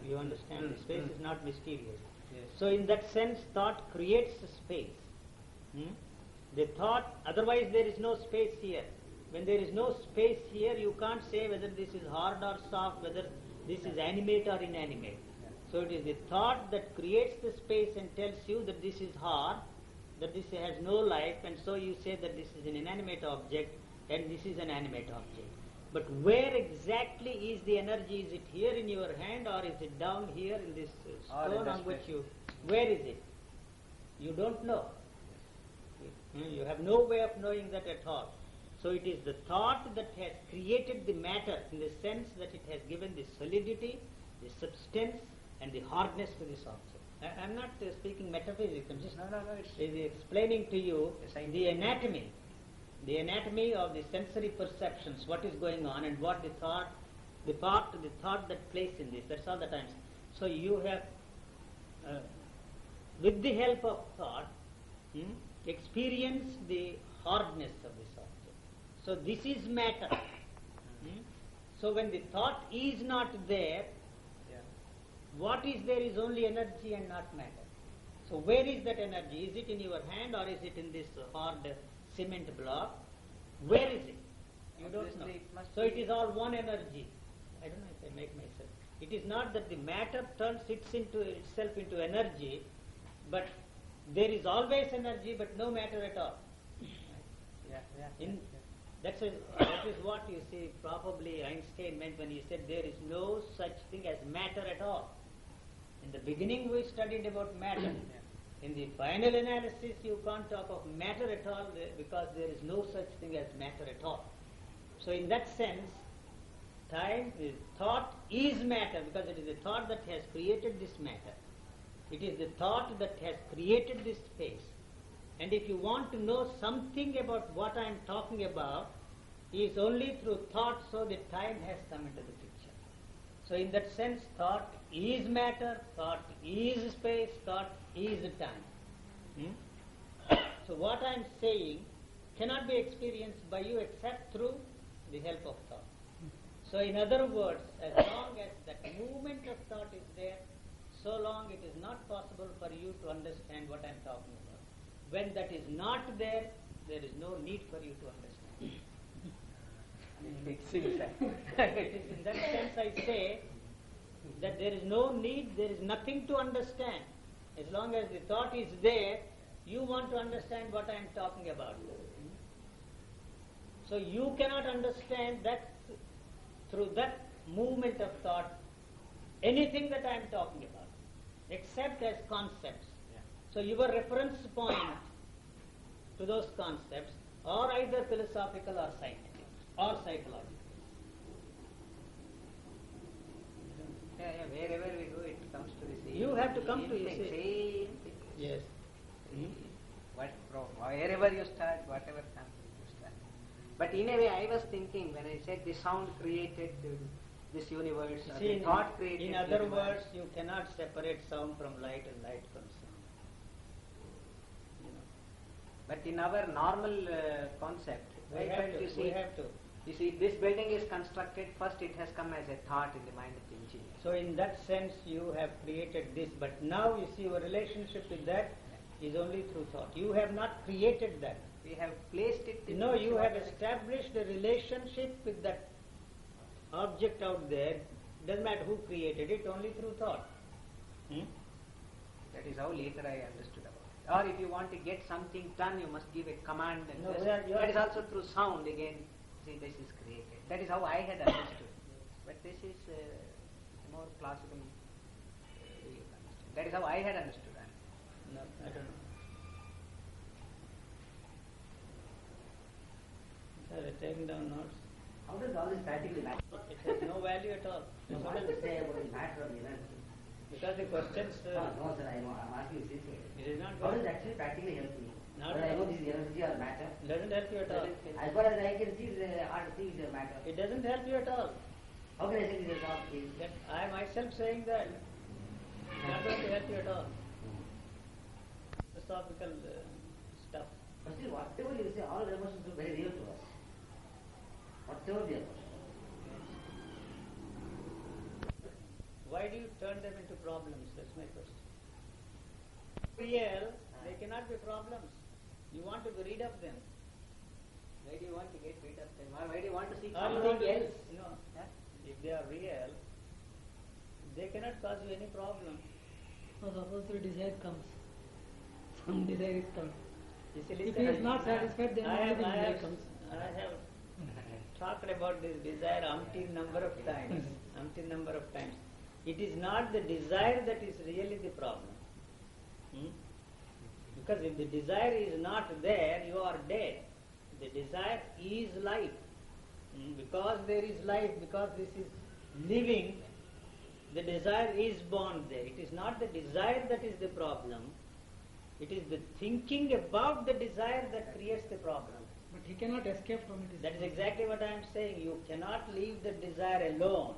E: You understand? The space is not mysterious.
B: Yes.
E: So in that sense, thought creates a space. The thought, otherwise there is no space here. When there is no space here, you can't say whether this is hard or soft, whether this is animate or inanimate. So it is the thought that creates the space and tells you that this is hard, that this has no life, and so you say that this is an inanimate object and this is an animate object. But where exactly is the energy? Is it here in your hand or is it down here in this stone on which you... Where is it? You don't know. You have no way of knowing that at all. So it is the thought that has created the matter in the sense that it has given the solidity, the substance and the hardness to this object. I'm not speaking metaphysics, I'm just explaining to you the anatomy of the sensory perceptions, what is going on and what the thought that plays in this. That's all that I'm saying. So you have, with the help of thought, experience the hardness of this object. So this is matter. So when the thought is not there, what is there is only energy and not matter. So where is that energy? Is it in your hand or is it in this hard cement block? Where is it? You don't know. So it is all one energy. I don't know if I make myself. It is not that the matter turns itself into energy, but there is always energy but no matter at all. That is what you see probably Einstein meant when he said there is no such thing as matter at all. In the beginning we studied about matter. In the final analysis you can't talk of matter at all because there is no such thing as matter at all. So in that sense, thought is matter because it is a thought that has created this matter. It is the thought that has created this space. And if you want to know something about what I am talking about, it is only through thought, so the time has come into the picture. So in that sense, thought is matter, thought is space, thought is time. So what I am saying cannot be experienced by you except through the help of thought. So in other words, as long as that movement of thought is there, so long it is not possible for you to understand what I am talking about. When that is not there, there is no need for you to understand. It is in that sense I say that there is no need, there is nothing to understand. As long as the thought is there, you want to understand what I am talking about. So you cannot understand that through that movement of thought anything that I am talking about, except as concepts. So your reference point to those concepts are either philosophical or scientific or psychological.
B: Wherever we go, it comes to the same.
E: You have to come to
B: same
E: the
B: thing.
E: Yes.
B: Wherever you start, whatever comes, you start. But in a way, I was thinking when I said the sound created this universe, or
E: See,
B: the thought created.
E: in
B: the
E: other
B: universe.
E: words, you cannot separate sound from light and light from sound.
B: But in our normal concept, why can't you see?
E: We have to.
B: You see, this building is constructed. First, it has come as a thought in the mind of the engineer.
E: So in that sense, you have created this. But now you see your relationship with that is only through thought. You have not created that.
B: We have placed it. In
E: No, you have established a relationship with that object out there. Doesn't matter who created it, only through thought.
B: That is how later I understood about it. Or if you want to get something done, you must give a command. And
E: No,
B: this.
E: you are-
B: That is also through sound again. See, this is created. That is how I had understood. But this is more classical way of understanding. That is how I had understood.
E: No, I don't know. Are they taking down notes?
F: How does all this practically matter?
E: It has no value at all.
F: What does it say about the matter of the energy?
E: Because the questions,
F: No, sir, I'm asking you seriously.
E: it is not
F: How does
E: good.
F: it actually practically help me?
E: Not
F: Whether I
E: at
F: know
E: all.
F: this is energy or matter.
E: It doesn't help you at all.
F: As far as I can see, the art things are matter.
E: It doesn't help you at all.
F: How can I say this is not thing?
E: That I myself saying that it's not going to help you at all. Philosophical stuff.
F: But still, whatever you say, all emotions are very real to us. Whatever the emotions.
E: Why do you turn them into problems? That's my question. Real, they cannot be problems. You want to be rid of them.
B: Why do you want to get rid of them? Or why do you want to see
E: Or you want
B: something
E: to-
B: else?
E: No. If they are real, they cannot cause you any problem.
C: Now suppose the desire comes. Some desire is coming.
E: You see,
C: If
E: listen,
C: he is not satisfied, then only the desire comes.
E: I have talked about this desire umpteen number of times. Umpteen number of times. It is not the desire that is really the problem. Because if the desire is not there, you are dead. The desire is life. Because there is life, because this is living, the desire is born there. It is not the desire that is the problem. It is the thinking about the desire that creates the problem.
C: But he cannot escape from it.
E: That is exactly what I am saying. You cannot leave the desire alone.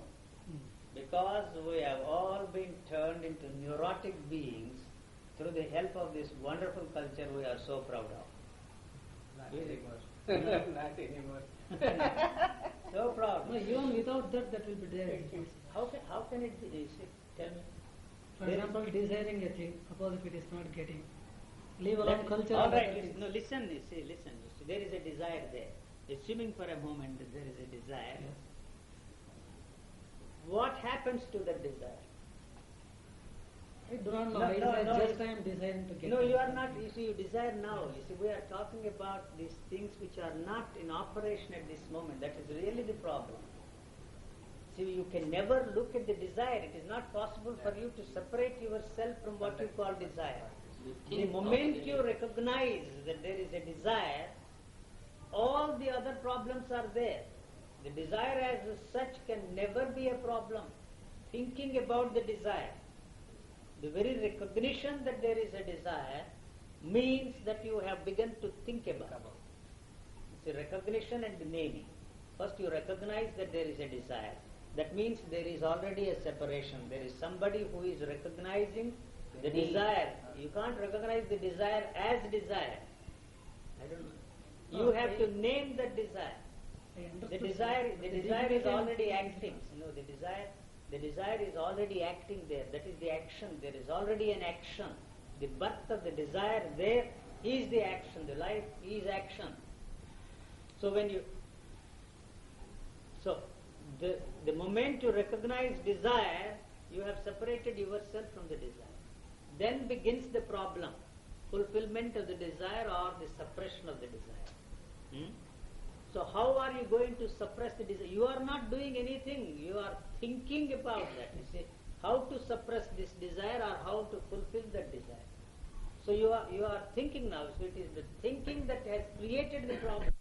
E: Because we have all been turned into neurotic beings through the help of this wonderful culture we are so proud of.
B: Not
E: Is it?
B: anymore. Not anymore.
E: So proud.
C: No, even without that, that will be there.
E: How can it be? You see, tell me.
C: For example, desiring a thing, suppose if it is not getting. Leave alone
E: That-
C: culture.
E: all
C: and
E: right,
C: other
E: listen,
C: things.
E: no, listen, you see, listen. You see, there is a desire there. Assuming for a moment that there is a desire.
C: Yes.
E: What happens to that desire?
C: I do not know.
E: No,
C: I
E: no,
C: just I am desiring to get.
E: No,
C: it.
E: you are not. You see, you desire now. You see, we are talking about these things which are not in operation at this moment. That is really the problem. See, you can never look at the desire. It is not possible for you to separate yourself from what you call desire. The moment you recognize that there is a desire, all the other problems are there. The desire as such can never be a problem. Thinking about the desire. The very recognition that there is a desire means that you have begun to think about it. It's a recognition and naming. First you recognize that there is a desire. That means there is already a separation. There is somebody who is recognizing the desire. You can't recognize the desire as desire. I don't know. You have to name the desire. The desire is already acting. No, the desire is already acting there. That is the action. There is already an action. The birth of the desire there is the action. The life is action. So the moment you recognize desire, you have separated yourself from the desire. Then begins the problem, fulfillment of the desire or the suppression of the desire. So how are you going to suppress the desire? You are not doing anything. You are thinking about that. You see, how to suppress this desire or how to fulfill that desire. So you are thinking now. So it is the thinking that has created the problem.